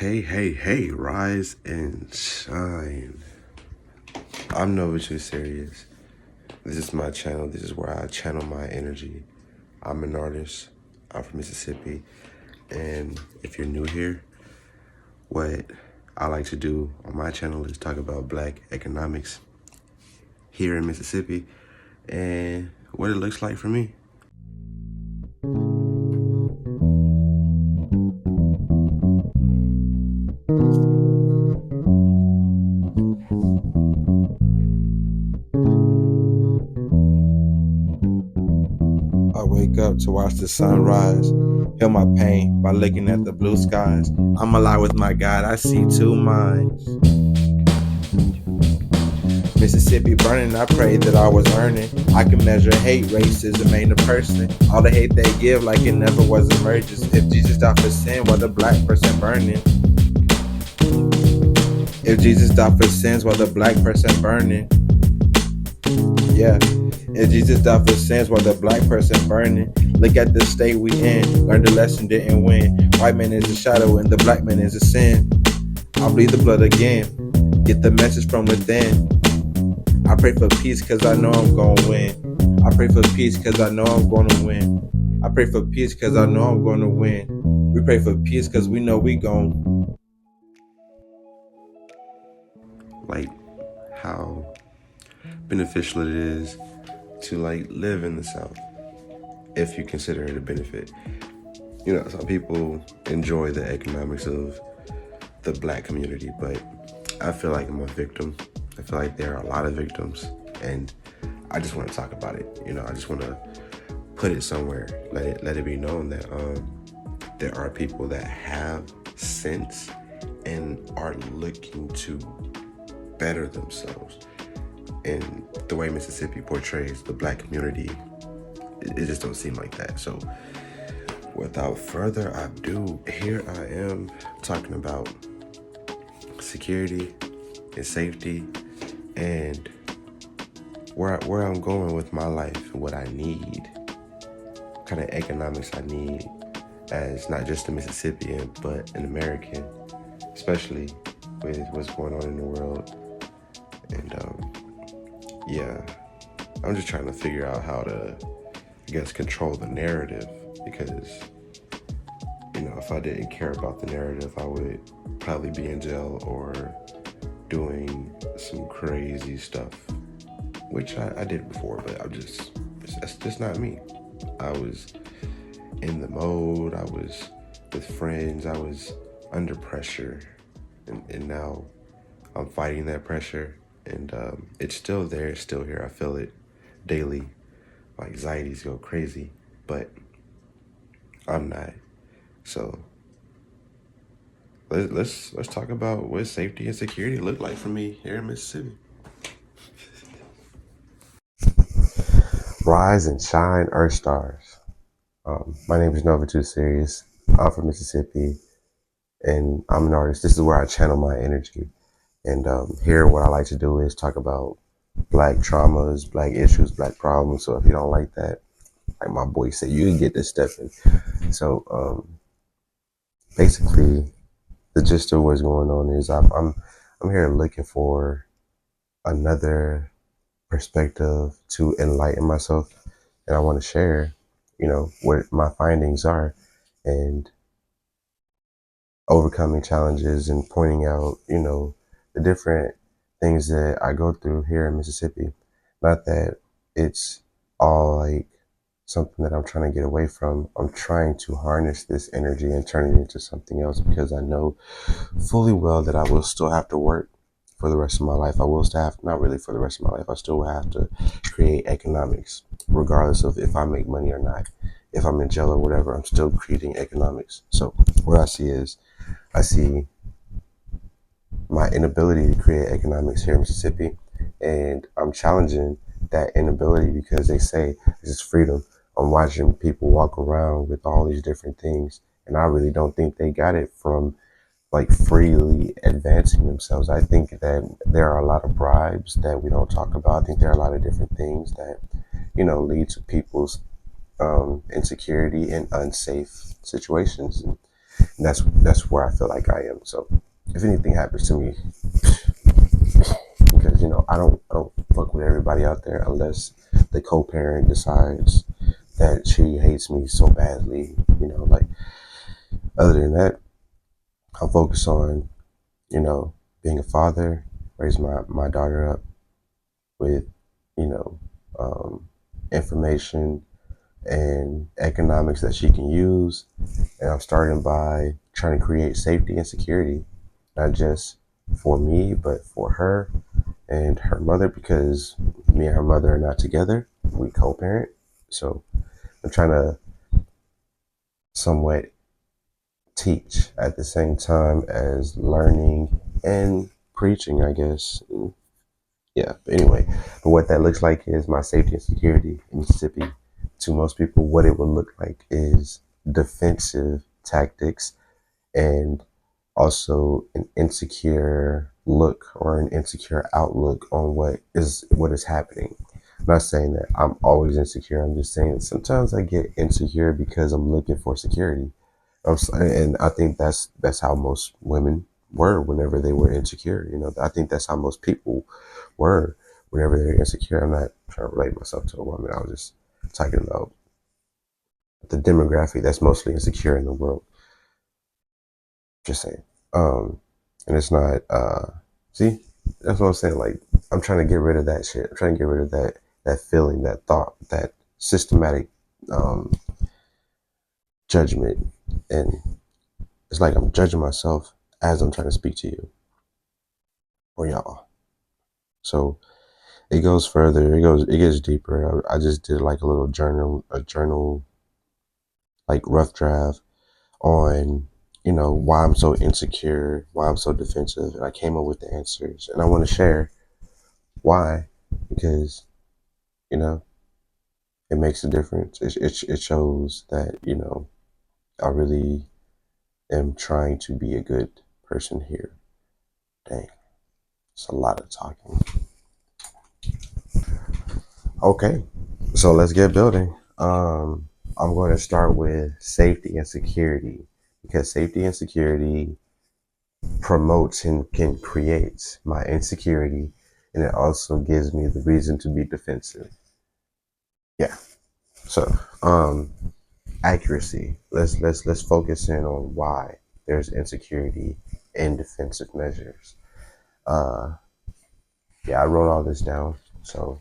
Hey, rise and shine. I'm Nova Too Serious. This is my channel. This is where I channel my energy. I'm an artist. I'm from Mississippi. And if you're new here, what I like to do on my channel is talk about Black economics here in Mississippi and what it looks like for me. I wake up to watch the sunrise, heal my pain by looking at the blue skies. I'm alive with my God, I see two minds. Mississippi burning, I prayed that I was earning. I can measure hate, racism ain't a person. All the hate they give like it never was emergence. If Jesus died for sin, while the black person burning. If Jesus died for sins, while the black person burning. Yeah. If Jesus died for sins while the black person burning. Look at the state we in. Learned the lesson, didn't win. White man is a shadow and the black man is a sin. I'll bleed the blood again. Get the message from within. I pray for peace cause I know I'm gonna win. I pray for peace cause I know I'm gonna win. I pray for peace cause I know I'm gonna win. We pray for peace cause we know we gon' like how beneficial it is to live in the South, if you consider it a benefit. You know, some people enjoy the economics of the black community, but I feel like I'm a victim. I feel like there are a lot of victims, and I just want to talk about it. You know, I just want to put it somewhere, let it be known that there are people that have sense and are looking to better themselves. And the way Mississippi portrays the black community, it just don't seem like that. So without further ado, here I am talking about security and safety and where I'm going with my life and what I need, what kind of economics I need as not just a Mississippian, but an American, especially with what's going on in the world. And yeah, I'm just trying to figure out how to, I guess, control the narrative, because, you know, if I didn't care about the narrative, I would probably be in jail or doing some crazy stuff, which I did before, but that's just not me. I was in the mode, I was with friends, I was under pressure, and now I'm fighting that pressure. And it's still there, it's still here. I feel it daily. My anxieties go crazy, but I'm not. So let's talk about what safety and security look like for me here in Mississippi. Rise and shine, Earth stars. My name is Nova Too Serious. I'm from Mississippi, and I'm an artist. This is where I channel my energy. And here, what I like to do is talk about black traumas, black issues, black problems. So if you don't like that, like my boy said, you can get this stuff in. So basically, the gist of what's going on is I'm here looking for another perspective to enlighten myself, and I want to share, you know, what my findings are, and overcoming challenges and pointing out, you know, the different things that I go through here in Mississippi. Not that it's all like something that I'm trying to get away from. I'm trying to harness this energy and turn it into something else, because I know fully well that I will still have to work for the rest of my life. I will still have, not really for the rest of my life, I still will have to create economics, regardless of if I make money or not. If I'm in jail or whatever, I'm still creating economics. So what I see my inability to create economics here in Mississippi, and I'm challenging that inability because they say this is freedom. I'm watching people walk around with all these different things, and I really don't think they got it from like freely advancing themselves. I think that there are a lot of bribes that we don't talk about. I think there are a lot of different things that, you know, lead to people's insecurity and unsafe situations. And And that's where I feel like I am. So if anything happens to me, because I don't fuck with everybody out there unless the co-parent decides that she hates me so badly. Like other than that, I'm focused on you know being a father, raise my daughter up with you know um, information and economics that she can use. And I'm starting by trying to create safety and security, not just for me, but for her and her mother, because me and her mother are not together. We co parent. So I'm trying to somewhat teach at the same time as learning and preaching, I guess. Yeah, but anyway, but what that looks like is my safety and security in Mississippi. To most people, what it would look like is defensive tactics and also an insecure look or an insecure outlook on what is happening. I'm not saying that I'm always insecure. I'm just saying that sometimes I get insecure because I'm looking for security. And I think that's how most women were whenever they were insecure. I think that's how most people were whenever they're insecure. I'm not trying to relate myself to a woman. I was just talking about the demographic that's mostly insecure in the world. Just saying. And it's not see, that's what I'm saying. Like I'm trying to get rid of that shit. I'm trying to get rid of that feeling, that thought, that systematic um judgment. And it's like I'm judging myself as I'm trying to speak to you or y'all. So it goes further, it gets deeper. I just did like a journal like rough draft on why I'm so insecure, why I'm so defensive, and I came up with the answers, and I want to share why, because you know it makes a difference. It shows that I really am trying to be a good person here. Dang, it's a lot of talking. Okay, so let's get building. I'm going to start with safety and security, because safety and security promotes and can create my insecurity, and it also gives me the reason to be defensive. Yeah. So, accuracy. Let's focus in on why there's insecurity in defensive measures. Uh, yeah, I wrote all this down, so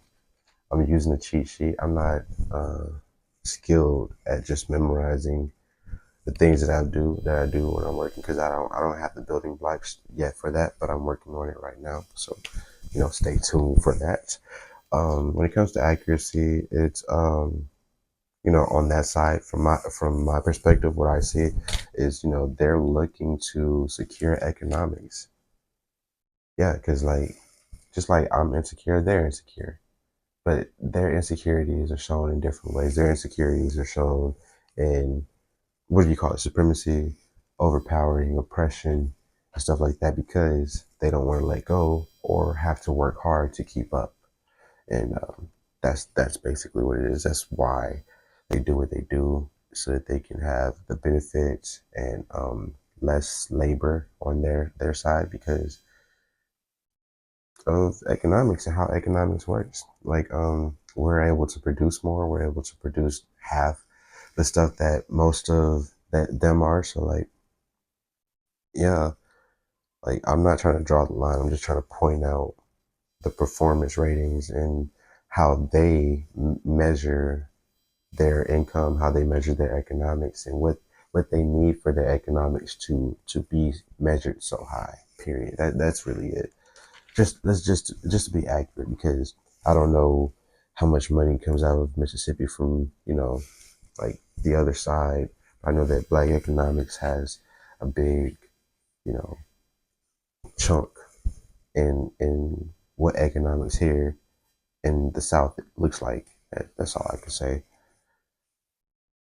I'm using a cheat sheet. I'm not uh, skilled at just memorizing the things that I do when I'm working, because I don't have the building blocks yet for that, but I'm working on it right now. So stay tuned for that. When it comes to accuracy, it's on that side, from my perspective, what I see is they're looking to secure economics. Yeah, because like just like I'm insecure, they're insecure, but their insecurities are shown in different ways. Their insecurities are shown in, what do you call it, supremacy, overpowering, oppression, and stuff like that, because they don't want to let go or have to work hard to keep up. And that's basically what it is. That's why they do what they do, so that they can have the benefits and less labor on their side, because of economics and how economics works. Like we're able to produce more. We're able to produce half the stuff that most of that them are. So like, yeah, like I'm not trying to draw the line. I'm just trying to point out the performance ratings and how they measure their income, how they measure their economics, and what they need for their economics to be measured so high. Period. That's really it. Just to be accurate, because I don't know how much money comes out of Mississippi from like the other side. I know that Black economics has a big you know chunk in what economics here in the South looks like. That's all I can say.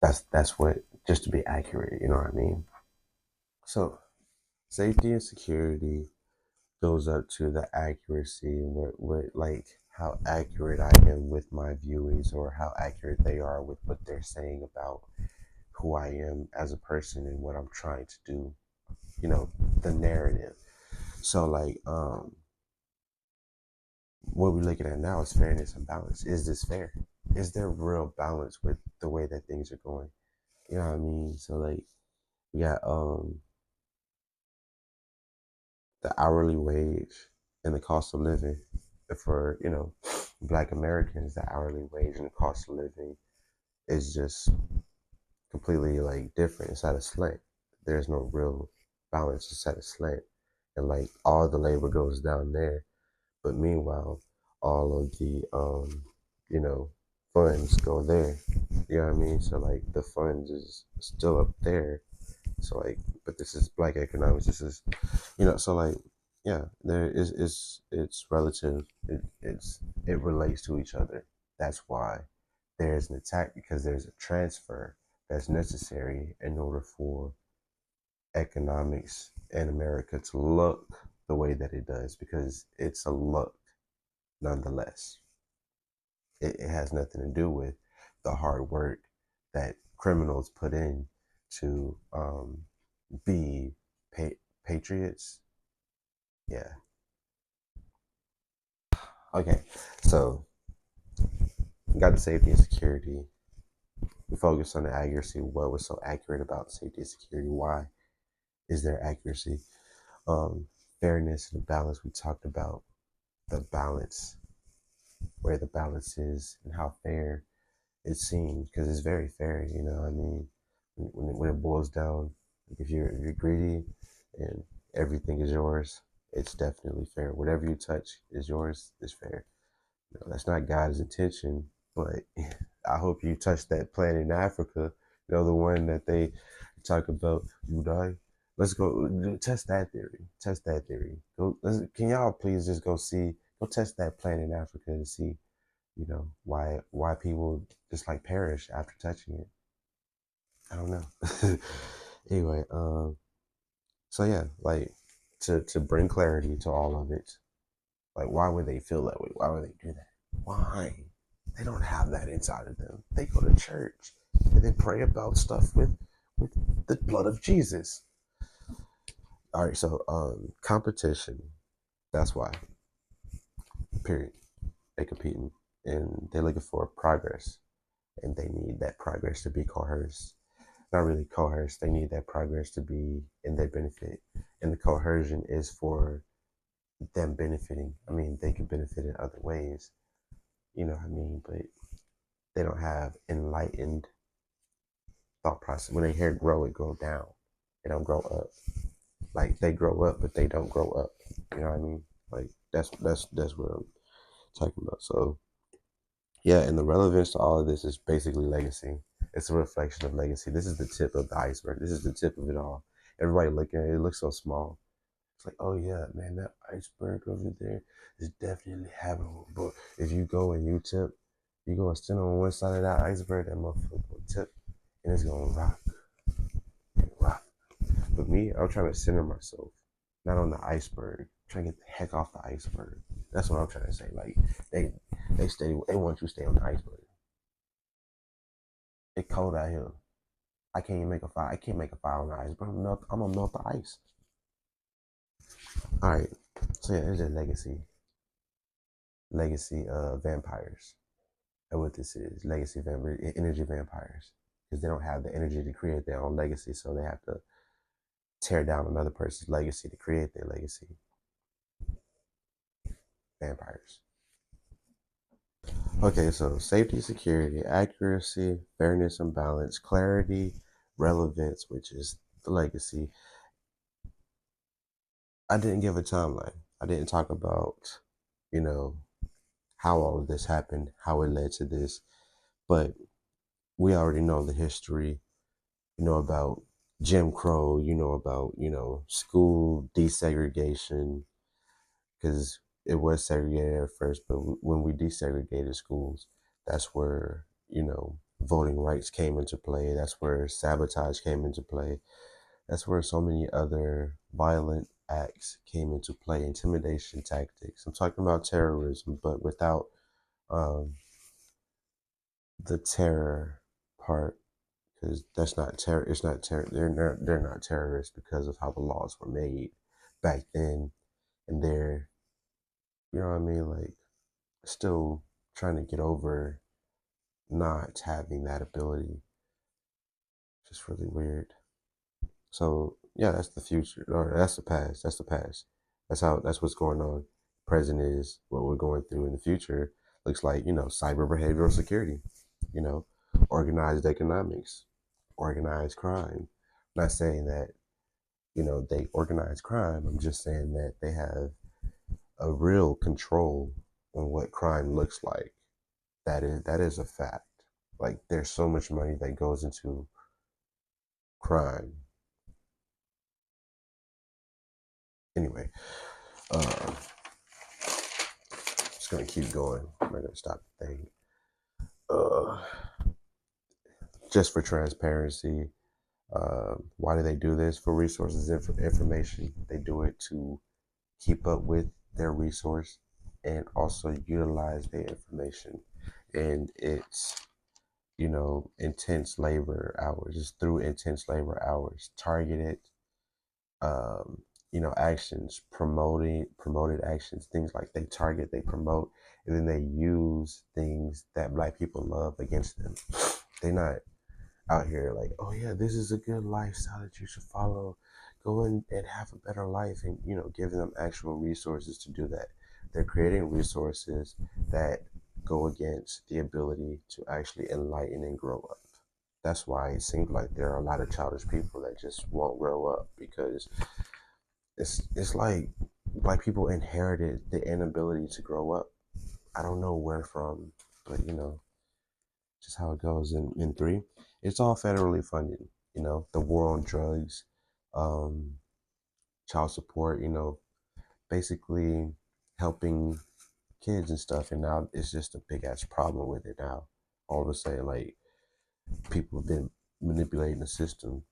That's what, just to be accurate. You know what I mean? So safety and security goes up to the accuracy, what like how accurate I am with my viewings, or how accurate they are with what they're saying about who I am as a person and what I'm trying to do, you know, the narrative. So like what we're looking at now is fairness and balance. Is this fair? Is there real balance with the way that things are going? You know what I mean? So like we got the hourly wage and the cost of living. For, you know, Black Americans, the hourly wage and the cost of living is just completely like different. It's at a slant. There's no real balance. It's at a slant. And like all the labor goes down there. But meanwhile, all of the you know, funds go there. You know what I mean? So like the funds is still up there. So like, but this is Black economics. This is, you know, so like, yeah, there is it's relative. It relates to each other. That's why there's an attack, because there's a transfer that's necessary in order for economics in America to look the way that it does, because it's a look nonetheless. It has nothing to do with the hard work that criminals put in to be patriots. Yeah. Okay. So we got the safety and security. We focused on the accuracy. What was so accurate about safety and security? Why is there accuracy? Fairness and the balance. We talked about the balance, where the balance is and how fair it seems, because it's very fair. You know, I mean, when it boils down, if you're greedy and everything is yours, it's definitely fair. Whatever you touch is yours is fair. You know, that's not God's intention, but I hope you touch that plant in Africa. You know, the one that they talk about, you die. Let's go test that theory. Test that theory. Can y'all please just go test that plant in Africa and see, you know, why people just like perish after touching it. I don't know. Anyway, so yeah, like to bring clarity to all of it. Like, why would they feel that way? Why would they do that? Why? They don't have that inside of them. They go to church and they pray about stuff with the blood of Jesus. All right, so competition. That's why. Period. They competing and they're looking for progress, and they need that progress to be coerced. Not really coerced. They need that progress to be in their benefit, and the coercion is for them benefiting. I mean, they can benefit in other ways. You know what I mean? But they don't have enlightened thought process. When they hear grow, it grow down. They don't grow up. Like they grow up, but they don't grow up. You know what I mean? Like that's what I'm talking about. So yeah, and the relevance to all of this is basically legacy. It's a reflection of legacy. This is the tip of the iceberg. This is the tip of it all. Everybody looking at it, it looks so small. It's like, oh yeah, man, that iceberg over there is definitely habitable. But if you go and you go and stand on one side of that iceberg, that motherfucker will tip and it's gonna rock and rock. But me, I'm trying to center myself, not on the iceberg. I'm trying to get the heck off the iceberg. That's what I'm trying to say. Like they they want you to stay on the iceberg. It's cold out here. I can't even make a fire. I can't make a fire on the iceberg. I'm gonna melt the ice. All right. So yeah, there's a legacy vampires. That's what this is. Legacy vampire, energy vampires, because they don't have the energy to create their own legacy, so they have to tear down another person's legacy to create their legacy. Vampires. Okay, so safety, security, accuracy, fairness and balance, clarity, relevance, which is the legacy. I didn't give a timeline. I didn't talk about, you know, how all of this happened, how it led to this, but we already know the history. You know about Jim Crow, you know about, you know, school desegregation, because it was segregated at first, but when we desegregated schools, that's where, you know, voting rights came into play. That's where sabotage came into play. That's where so many other violent acts came into play, intimidation tactics. I'm talking about terrorism, but without um, the terror part, because that's not terror. It's not terror. They're not terrorists because of how the laws were made back then, and they're, you know what I mean, like still trying to get over not having that ability. Just really weird. So yeah, that's the future, or that's the past. That's the past. That's what's going on. Present is what we're going through in the future. Looks like, cyber behavioral security, you know, organized economics, organized crime. I'm not saying that, they organize crime. I'm just saying that they have a real control on what crime looks like. That is a fact. Like there's so much money that goes into crime. Anyway, uh, just gonna keep going. I'm not gonna stop the thing. Uh, just for transparency, why do they do this? For resources, information. They do it to keep up with their resource and also utilize their information. And it's, intense labor hours. It's through intense labor hours, targeted, um, actions, promoted actions, things like they target, they promote, and then they use things that Black people love against them. They're not out here like, oh yeah, this is a good lifestyle that you should follow. Go in and have a better life, and giving them actual resources to do that. They're creating resources that go against the ability to actually enlighten and grow up. That's why it seems like there are a lot of childish people that just won't grow up, because it's like Black people inherited the inability to grow up. I don't know where from, but just how it goes in three. It's all federally funded. The war on drugs, um, child support. Basically helping kids and stuff. And now it's just a big ass problem with it now. All of a sudden, like people have been manipulating the system,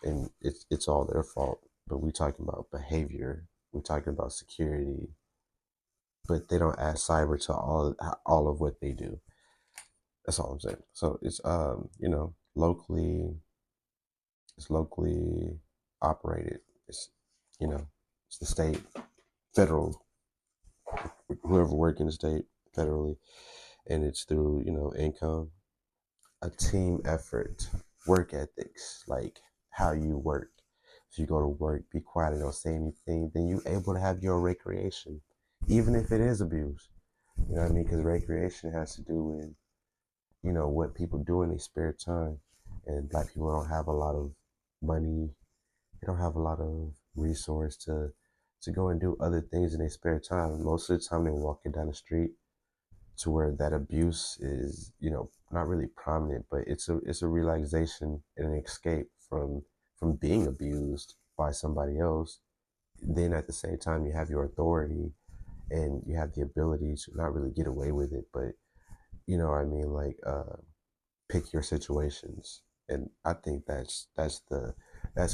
and it's all their fault. But we talking about behavior. We're talking about security, but they don't add cyber to all of what they do. That's all I'm saying. So it's locally operated. It's you know it's the state, federal, whoever work in the state federally, and it's through income, a team effort, work ethics, like how you work. If you go to work, be quiet and don't say anything, then you able to have your recreation, even if it is abuse. You know what I mean? Because recreation has to do with what people do in their spare time, and Black people don't have a lot of money. They don't have a lot of resource to go and do other things in their spare time. Most of the time, they're walking down the street, to where that abuse is, not really prominent, but it's a relaxation and an escape from being abused by somebody else. Then at the same time, you have your authority and you have the ability to not really get away with it, but what I mean, like pick your situations. And I think that's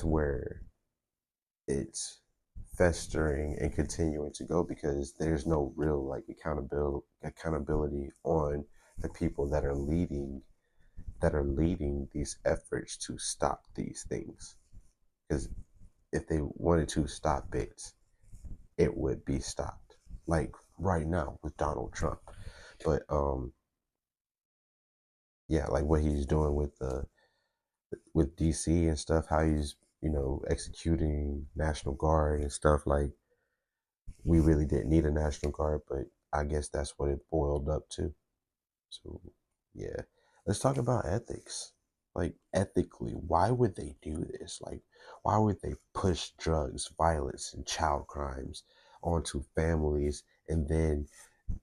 where it's festering and continuing to go, because there's no real like accountability on the people that are leading these efforts to stop these things. Because if they wanted to stop it, it would be stopped, like right now with Donald Trump. But yeah, like what he's doing with DC and stuff, how he's executing National Guard and stuff. Like, we really didn't need a National Guard, but I guess that's what it boiled up to. So yeah, let's talk about ethics. Like, ethically, why would they do this? Like, why would they push drugs, violence, and child crimes onto families and then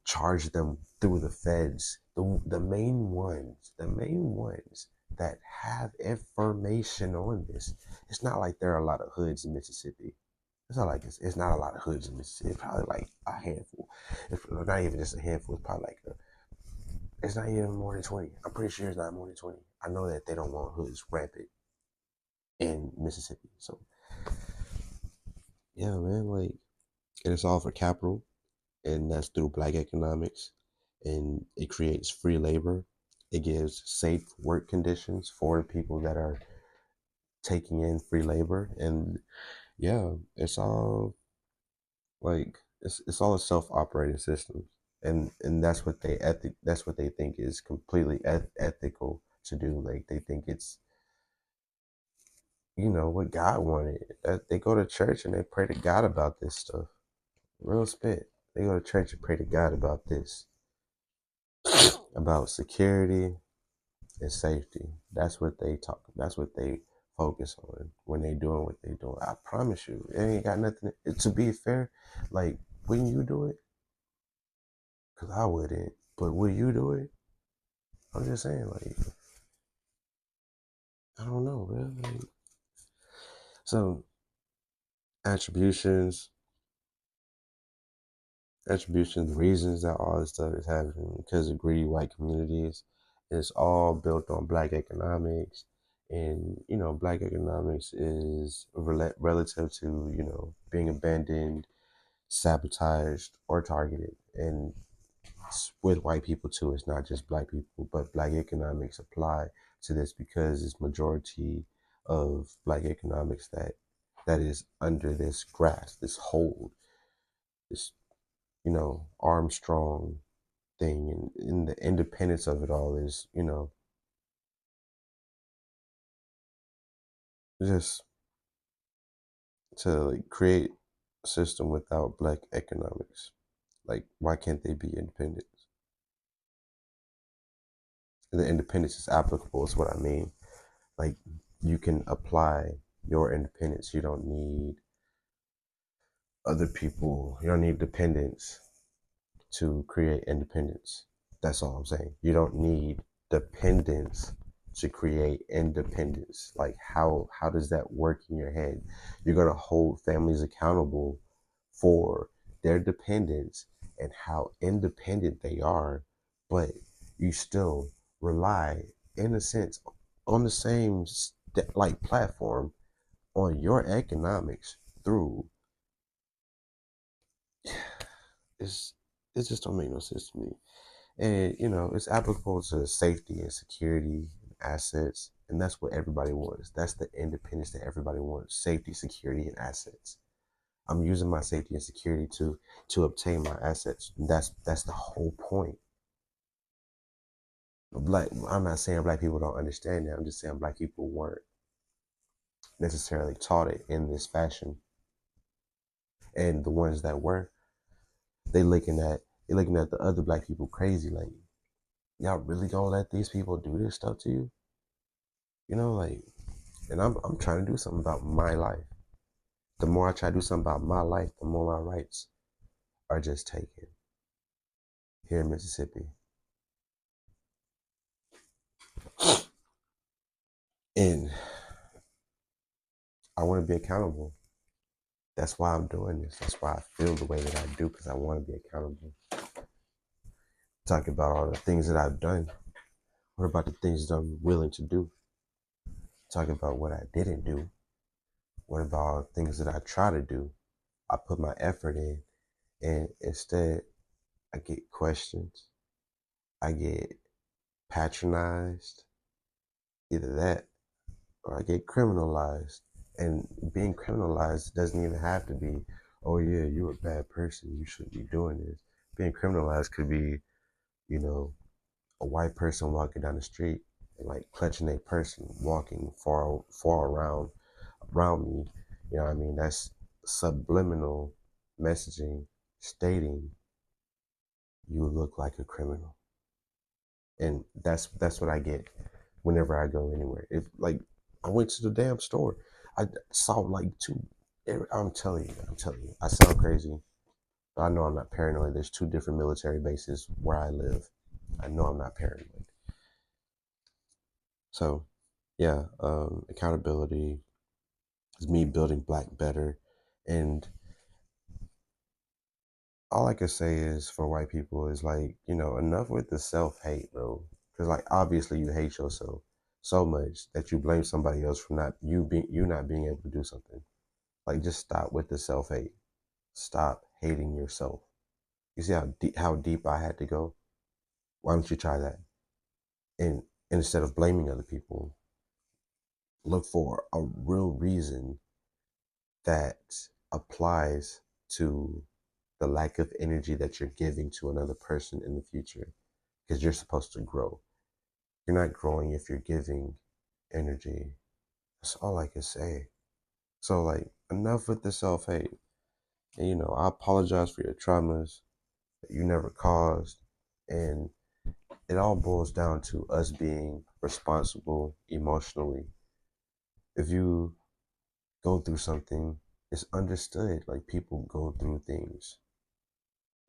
charge them through the feds? The main ones that have information on this. It's not like there are a lot of hoods in Mississippi. It's not a lot of hoods in Mississippi. It's probably like a handful. It's not even just a handful. It's probably like it's not even more than 20. I'm pretty sure it's not more than 20. I know that they don't want hoods rampant in Mississippi. So yeah, man, like, and it's all for capital, and that's through Black economics, and it creates free labor. It gives safe work conditions for people that are taking in free labor. And yeah, it's all like it's all a self-operating system. And that's what they think is completely ethical to do. Like they think it's what God wanted. They go to church and they pray to God about this stuff. Real spit. They go to church and pray to God about this, about security and safety. That's what they talk. That's what they focus on when they doing what they doing. I promise you, it ain't got nothing. To be fair, like wouldn't you do it? Cause I wouldn't. But would you do it? I'm just saying, like I don't know, man. Like, so attributions, attributions, reasons that all this stuff is happening because of greedy white communities. It's all built on black economics. And, black economics is relative to, being abandoned, sabotaged, or targeted. And with white people too, it's not just black people, but black economics apply to this because it's majority of black economics that is under this grasp, this hold, this Armstrong thing, and the independence of it all is, just to like create a system without black economics. Like, why can't they be independent? And the independence is applicable, is what I mean. Like, you can apply your independence. You don't need other people. You don't need dependence to create independence. That's all I'm saying. You don't need dependence to create independence. Like how does that work in your head? You're gonna hold families accountable for their dependence and how independent they are, but you still rely, in a sense, on the same like platform on your economics through it's it just don't make no sense to me. And it's applicable to safety and security and assets. And that's what everybody wants. That's the independence that everybody wants: safety, security, and assets. I'm using my safety and security to obtain my assets. That's the whole point. I'm not saying black people don't understand that. I'm just saying black people weren't necessarily taught it in this fashion. And the ones that were, they looking at the other black people crazy, like, y'all really gonna let these people do this stuff to you? Like, and I'm trying to do something about my life. The more I try to do something about my life, the more my rights are just taken here in Mississippi. And I want to be accountable. That's why I'm doing this. That's why I feel the way that I do, because I want to be accountable. Talk about all the things that I've done. What about the things that I'm willing to do? Talk about what I didn't do. What about all the things that I try to do? I put my effort in, and instead I get questions. I get patronized. Either that or I get criminalized. And being criminalized doesn't even have to be, oh yeah, you're a bad person, you shouldn't be doing this. Being criminalized could be, you know, a white person walking down the street and like clutching a person walking far around me. You know what I mean? That's subliminal messaging stating you look like a criminal. And that's what I get whenever I go anywhere. If like I went to the damn store, I saw like two. I'm telling you, I sound crazy, but I know I'm not paranoid. There's two different military bases where I live. I know I'm not paranoid. So, yeah, accountability is me building black better, and all I can say is for white people is like, enough with the self hate, bro. Because like obviously you hate yourself so much that you blame somebody else for not being able to do something. Like just stop with the self hate. Stop hating yourself. You see how deep I had to go? Why don't you try that? And instead of blaming other people, look for a real reason that applies to the lack of energy that you're giving to another person in the future, because you're supposed to grow. You're not growing if you're giving energy. That's all I can say. So, like, enough with the self-hate. And, I apologize for your traumas that you never caused. And it all boils down to us being responsible emotionally. If you go through something, it's understood. Like, people go through things.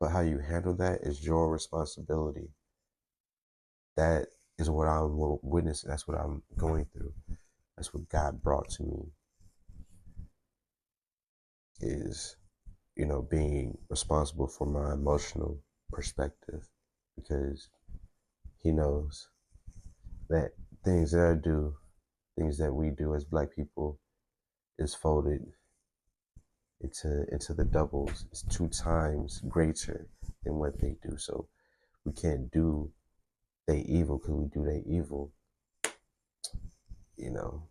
But how you handle that is your responsibility. That is what I'm witnessing. That's what I'm going through. That's what God brought to me is, being responsible for my emotional perspective, because He knows that things that I do, things that we do as Black people, is folded into the doubles. It's 2 times greater than what they do. So we can't do they evil because we do they evil, you know.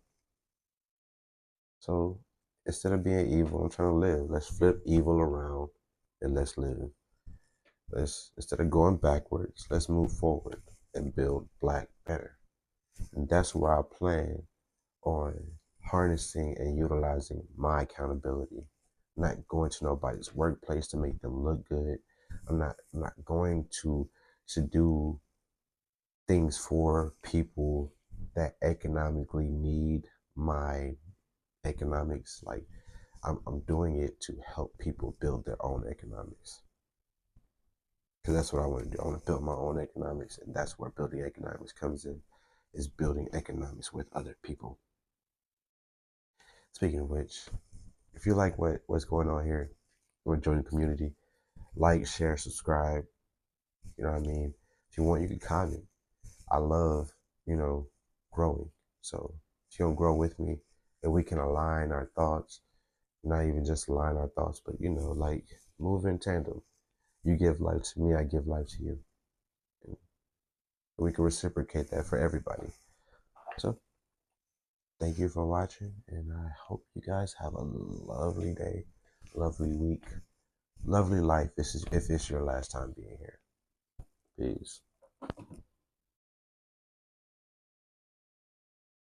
So instead of being evil, I'm trying to live. Let's flip evil around and let's live. Let's, instead of going backwards, let's move forward and build Black better. And that's where I plan on harnessing and utilizing my accountability. I'm not going to nobody's workplace to make them look good. I'm not going to do things for people that economically need my economics. Like, I'm doing it to help people build their own economics. Because that's what I want to do. I want to build my own economics. And that's where building economics comes in, is building economics with other people. Speaking of which, if you like what's going on here, you want to join the community, like, share, subscribe. You know what I mean? If you want, you can comment. I love, growing. So if you don't grow with me, and we can align our thoughts, not even just align our thoughts, but, like, move in tandem. You give life to me, I give life to you. And we can reciprocate that for everybody. So thank you for watching, and I hope you guys have a lovely day, lovely week, lovely life. This is if it's your last time being here. Peace.